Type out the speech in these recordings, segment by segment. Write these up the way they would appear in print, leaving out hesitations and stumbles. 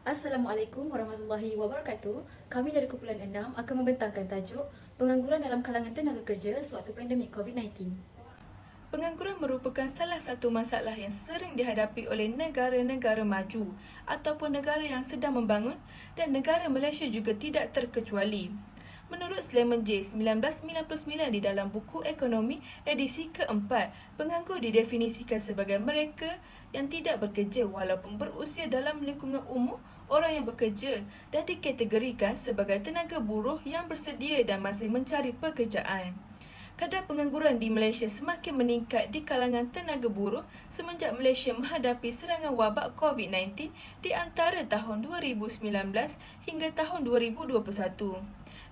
Assalamualaikum warahmatullahi wabarakatuh. Kami dari Kumpulan 6 akan membentangkan tajuk Pengangguran dalam kalangan tenaga kerja sewaktu pandemik COVID-19. Pengangguran merupakan salah satu masalah yang sering dihadapi oleh negara-negara maju ataupun negara yang sedang membangun dan negara Malaysia juga tidak terkecuali. Menurut Sleman J. 1999 di dalam buku Ekonomi edisi keempat, penganggur didefinisikan sebagai mereka yang tidak bekerja walaupun berusia dalam lingkungan umum orang yang bekerja dan dikategorikan sebagai tenaga buruh yang bersedia dan masih mencari pekerjaan. Kadar pengangguran di Malaysia semakin meningkat di kalangan tenaga buruh semenjak Malaysia menghadapi serangan wabak COVID-19 di antara tahun 2019 hingga tahun 2021.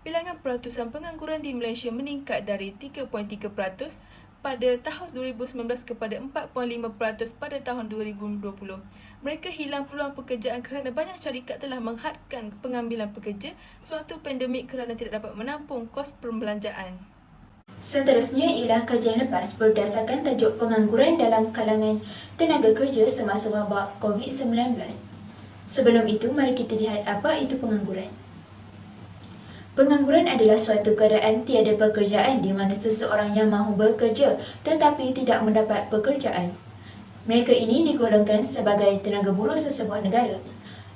Bilangan peratusan pengangguran di Malaysia meningkat dari 3.3% pada tahun 2019 kepada 4.5% pada tahun 2020. Mereka hilang peluang pekerjaan kerana banyak syarikat telah menghadkan pengambilan pekerja sewaktu pandemik kerana tidak dapat menampung kos perbelanjaan. Seterusnya ialah kajian lepas berdasarkan tajuk pengangguran dalam kalangan tenaga kerja semasa wabak COVID-19. Sebelum itu, mari kita lihat apa itu pengangguran. Pengangguran adalah suatu keadaan tiada pekerjaan di mana seseorang yang mahu bekerja tetapi tidak mendapat pekerjaan. Mereka ini digolongkan sebagai tenaga buruh sesebuah negara,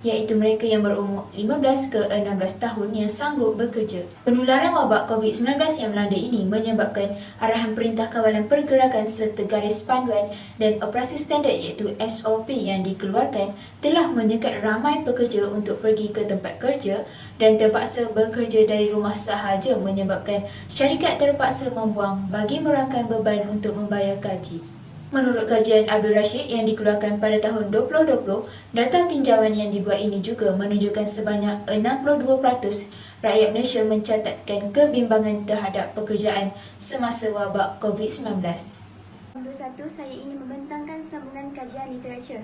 iaitu mereka yang berumur 15 ke 16 tahun yang sanggup bekerja. Penularan wabak COVID-19 yang melanda ini menyebabkan arahan Perintah Kawalan Pergerakan serta garis panduan dan operasi standard iaitu SOP yang dikeluarkan telah menyekat ramai pekerja untuk pergi ke tempat kerja dan terpaksa bekerja dari rumah sahaja menyebabkan syarikat terpaksa membuang bagi merangkam beban untuk membayar gaji. Menurut kajian Abdul Rashid yang dikeluarkan pada tahun 2020, data tinjauan yang dibuat ini juga menunjukkan sebanyak 62% rakyat Malaysia mencatatkan kebimbangan terhadap pekerjaan semasa wabak COVID-19. 2021, saya ingin membentangkan sambungan kajian literatur.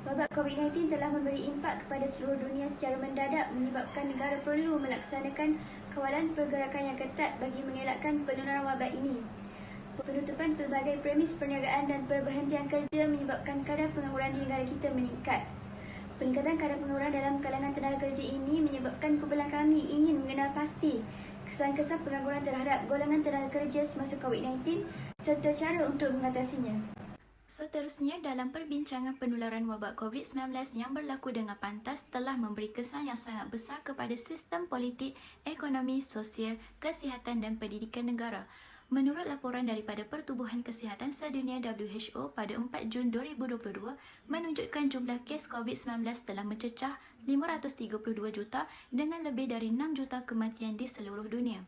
Wabak COVID-19 telah memberi impak kepada seluruh dunia secara mendadak menyebabkan negara perlu melaksanakan kawalan pergerakan yang ketat bagi mengelakkan penularan wabak ini. Penutupan pelbagai premis perniagaan dan perberhentian kerja menyebabkan kadar pengangguran di negara kita meningkat. Peningkatan kadar pengangguran dalam kalangan tenaga kerja ini menyebabkan kumpulan kami ingin mengenal pasti kesan-kesan pengangguran terhadap golongan tenaga kerja semasa COVID-19 serta cara untuk mengatasinya. Seterusnya, dalam perbincangan penularan wabak COVID-19 yang berlaku dengan pantas telah memberi kesan yang sangat besar kepada sistem politik, ekonomi, sosial, kesihatan dan pendidikan negara. Menurut laporan daripada Pertubuhan Kesihatan Sedunia WHO pada 4 Jun 2022 menunjukkan jumlah kes COVID-19 telah mencecah 532 juta dengan lebih dari 6 juta kematian di seluruh dunia.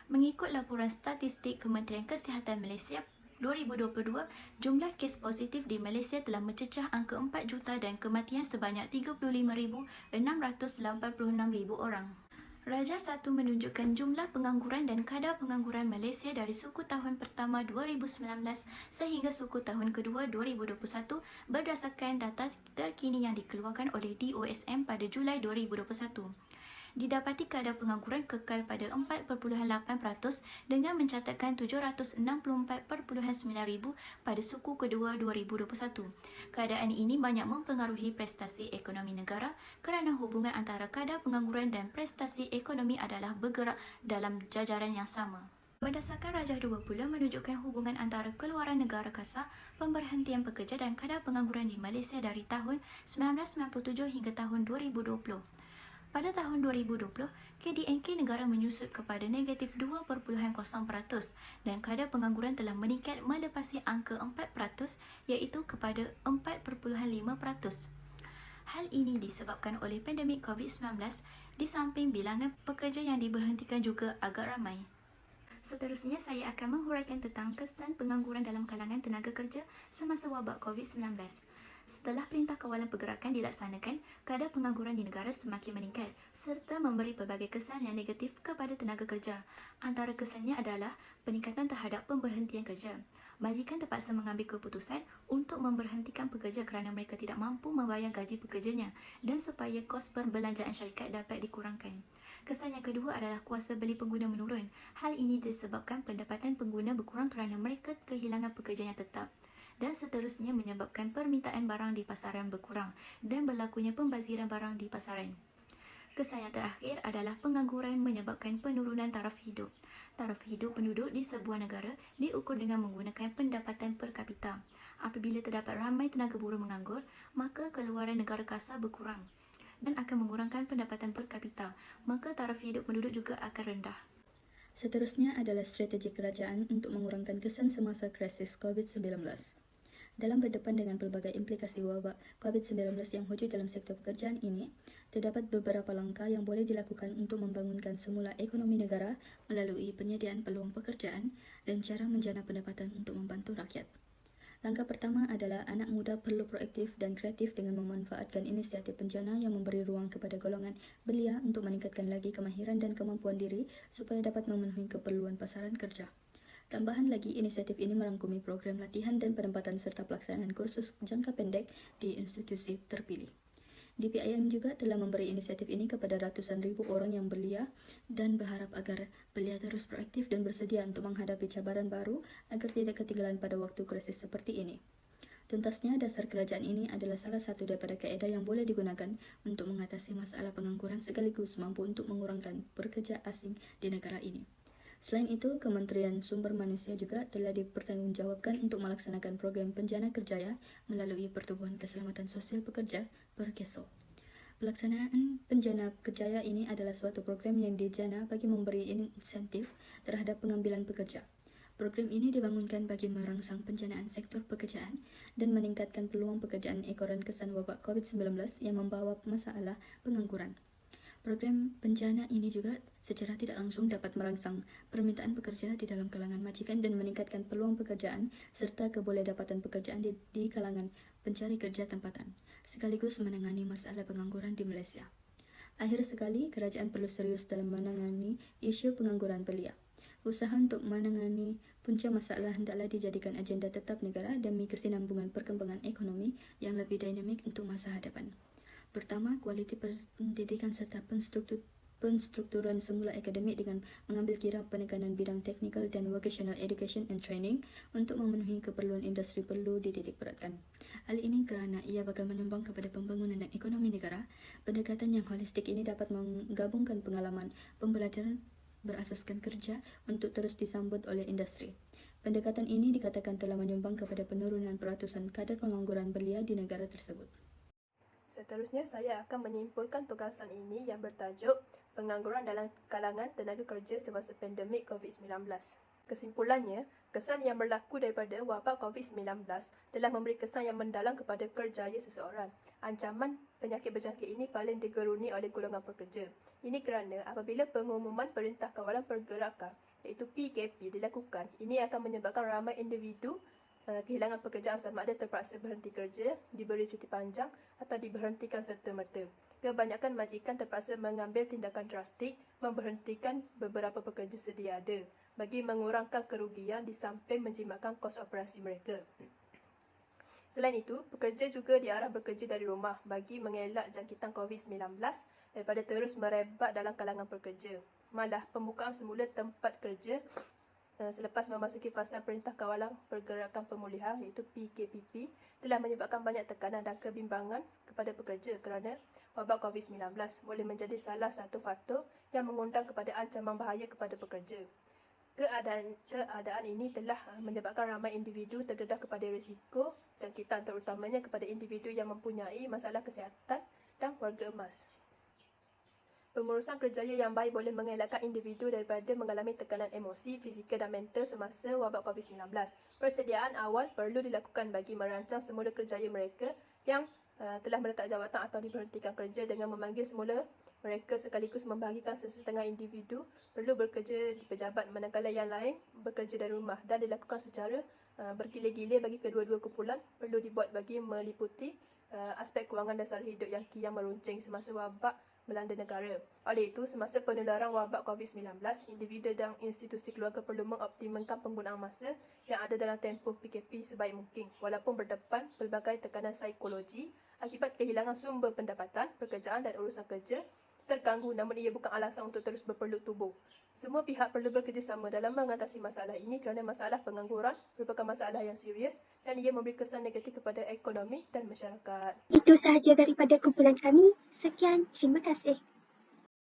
Mengikut laporan statistik Kementerian Kesihatan Malaysia 2022, jumlah kes positif di Malaysia telah mencecah angka 4 juta dan kematian sebanyak 35,686 orang. Raja 1 menunjukkan jumlah pengangguran dan kadar pengangguran Malaysia dari suku tahun pertama 2019 sehingga suku tahun kedua 2021 berdasarkan data terkini yang dikeluarkan oleh DOSM pada Julai 2021. Didapati kadar pengangguran kekal pada 4.8% dengan mencatatkan 764.9 ribu pada suku kedua 2021. Keadaan ini banyak mempengaruhi prestasi ekonomi negara kerana hubungan antara kadar pengangguran dan prestasi ekonomi adalah bergerak dalam jajaran yang sama. Berdasarkan Rajah 2 pula menunjukkan hubungan antara keluaran negara kasar, pemberhentian pekerja dan kadar pengangguran di Malaysia dari tahun 1997 hingga tahun 2020. Pada tahun 2020, KDNK negara menyusut kepada negatif 2.0% dan kadar pengangguran telah meningkat melepasi angka 4% iaitu kepada 4.5%. Hal ini disebabkan oleh pandemik COVID-19 di samping bilangan pekerja yang diberhentikan juga agak ramai. Seterusnya, saya akan menghuraikan tentang kesan pengangguran dalam kalangan tenaga kerja semasa wabak COVID-19. Setelah Perintah Kawalan Pergerakan dilaksanakan, kadar pengangguran di negara semakin meningkat serta memberi pelbagai kesan yang negatif kepada tenaga kerja. Antara kesannya adalah peningkatan terhadap pemberhentian kerja. Majikan terpaksa mengambil keputusan untuk memberhentikan pekerja kerana mereka tidak mampu membayar gaji pekerjanya dan supaya kos perbelanjaan syarikat dapat dikurangkan. Kesan yang kedua adalah kuasa beli pengguna menurun. Hal ini disebabkan pendapatan pengguna berkurang kerana mereka kehilangan pekerja yang tetap. dan seterusnya menyebabkan permintaan barang di pasaran berkurang dan berlakunya pembaziran barang di pasaran. Kesan yang terakhir adalah pengangguran menyebabkan penurunan taraf hidup. Taraf hidup penduduk di sebuah negara diukur dengan menggunakan pendapatan per kapita. Apabila terdapat ramai tenaga buruh menganggur, maka keluaran negara kasar berkurang dan akan mengurangkan pendapatan per kapita, maka taraf hidup penduduk juga akan rendah. Seterusnya adalah strategi kerajaan untuk mengurangkan kesan semasa krisis COVID-19. Dalam berdepan dengan pelbagai implikasi wabak COVID-19 yang wujud dalam sektor pekerjaan ini, terdapat beberapa langkah yang boleh dilakukan untuk membangunkan semula ekonomi negara melalui penyediaan peluang pekerjaan dan cara menjana pendapatan untuk membantu rakyat. Langkah pertama adalah anak muda perlu proaktif dan kreatif dengan memanfaatkan inisiatif penjana yang memberi ruang kepada golongan belia untuk meningkatkan lagi kemahiran dan kemampuan diri supaya dapat memenuhi keperluan pasaran kerja. Tambahan lagi, inisiatif ini merangkumi program latihan dan penempatan serta pelaksanaan kursus jangka pendek di institusi terpilih. DPIM juga telah memberi inisiatif ini kepada ratusan ribu orang yang belia dan berharap agar belia terus proaktif dan bersedia untuk menghadapi cabaran baru agar tidak ketinggalan pada waktu krisis seperti ini. Tuntasnya, dasar kerajaan ini adalah salah satu daripada kaedah yang boleh digunakan untuk mengatasi masalah pengangguran sekaligus mampu untuk mengurangkan pekerja asing di negara ini. Selain itu, Kementerian Sumber Manusia juga telah dipertanggungjawabkan untuk melaksanakan program penjana kerjaya melalui Pertubuhan Keselamatan Sosial Pekerja (Perkeso). Pelaksanaan penjana kerjaya ini adalah suatu program yang dijana bagi memberi insentif terhadap pengambilan pekerja. Program ini dibangunkan bagi merangsang penjanaan sektor pekerjaan dan meningkatkan peluang pekerjaan ekoran kesan wabak COVID-19 yang membawa masalah pengangguran. Program penjana ini juga secara tidak langsung dapat merangsang permintaan pekerja di dalam kalangan majikan dan meningkatkan peluang pekerjaan serta kebolehdapatan pekerjaan di kalangan pencari kerja tempatan, sekaligus menangani masalah pengangguran di Malaysia. Akhir sekali, kerajaan perlu serius dalam menangani isu pengangguran belia. Usaha untuk menangani punca masalah hendaklah dijadikan agenda tetap negara demi kesinambungan perkembangan ekonomi yang lebih dinamik untuk masa hadapan. Pertama, kualiti pendidikan serta penstrukturan semula akademik dengan mengambil kira penekanan bidang technical dan vocational education and training untuk memenuhi keperluan industri perlu dititik beratkan. Hal ini kerana ia bakal menyumbang kepada pembangunan dan ekonomi negara. Pendekatan yang holistik ini dapat menggabungkan pengalaman pembelajaran berasaskan kerja untuk terus disambut oleh industri. Pendekatan ini dikatakan telah menyumbang kepada penurunan peratusan kadar pengangguran belia di negara tersebut. Seterusnya, saya akan menyimpulkan tugasan ini yang bertajuk Pengangguran dalam kalangan tenaga kerja semasa pandemik COVID-19. Kesimpulannya, kesan yang berlaku daripada wabak COVID-19 telah memberi kesan yang mendalam kepada kerjaya seseorang. Ancaman penyakit berjangkit ini paling digeruni oleh golongan pekerja. Ini kerana apabila pengumuman Perintah Kawalan Pergerakan iaitu PKP dilakukan, ini akan menyebabkan ramai individu kehilangan pekerjaan sama ada terpaksa berhenti kerja, diberi cuti panjang atau diberhentikan serta-merta. Kebanyakan majikan terpaksa mengambil tindakan drastik memberhentikan beberapa pekerja sedia ada bagi mengurangkan kerugian di samping menjimatkan kos operasi mereka. Selain itu, pekerja juga diarah bekerja dari rumah bagi mengelak jangkitan COVID-19 daripada terus merebak dalam kalangan pekerja. Malah, pembukaan semula tempat kerja selepas memasuki fasa Perintah Kawalan Pergerakan Pemulihan iaitu PKPP telah menyebabkan banyak tekanan dan kebimbangan kepada pekerja kerana wabak COVID-19 boleh menjadi salah satu faktor yang mengundang kepada ancaman bahaya kepada pekerja. Keadaan ini telah menyebabkan ramai individu terdedah kepada risiko jangkitan, terutamanya kepada individu yang mempunyai masalah kesihatan dan warga emas. Pengurusan kerjaya yang baik boleh mengelakkan individu daripada mengalami tekanan emosi, fizikal dan mental semasa wabak COVID-19. Persediaan awal perlu dilakukan bagi merancang semula kerjaya mereka yang telah meletak jawatan atau diberhentikan kerja dengan memanggil semula mereka sekaligus membahagikan sesetengah individu perlu bekerja di pejabat manakala yang lain bekerja dari rumah dan dilakukan secara bergilir-gilir bagi kedua-dua kumpulan perlu dibuat bagi meliputi aspek kewangan dasar hidup yang kian meruncing semasa wabak melanda negara. Oleh itu, semasa penularan wabak COVID-19, individu dan institusi keluarga perlu mengoptimalkan penggunaan masa yang ada dalam tempoh PKP sebaik mungkin walaupun berdepan pelbagai tekanan psikologi akibat kehilangan sumber pendapatan, pekerjaan dan urusan kerja. terganggu namun ia bukan alasan untuk terus berpeluk tubuh. Semua pihak perlu bekerjasama dalam mengatasi masalah ini kerana masalah pengangguran merupakan masalah yang serius dan ia memberi kesan negatif kepada ekonomi dan masyarakat. Itu sahaja daripada kumpulan kami. Sekian, terima kasih.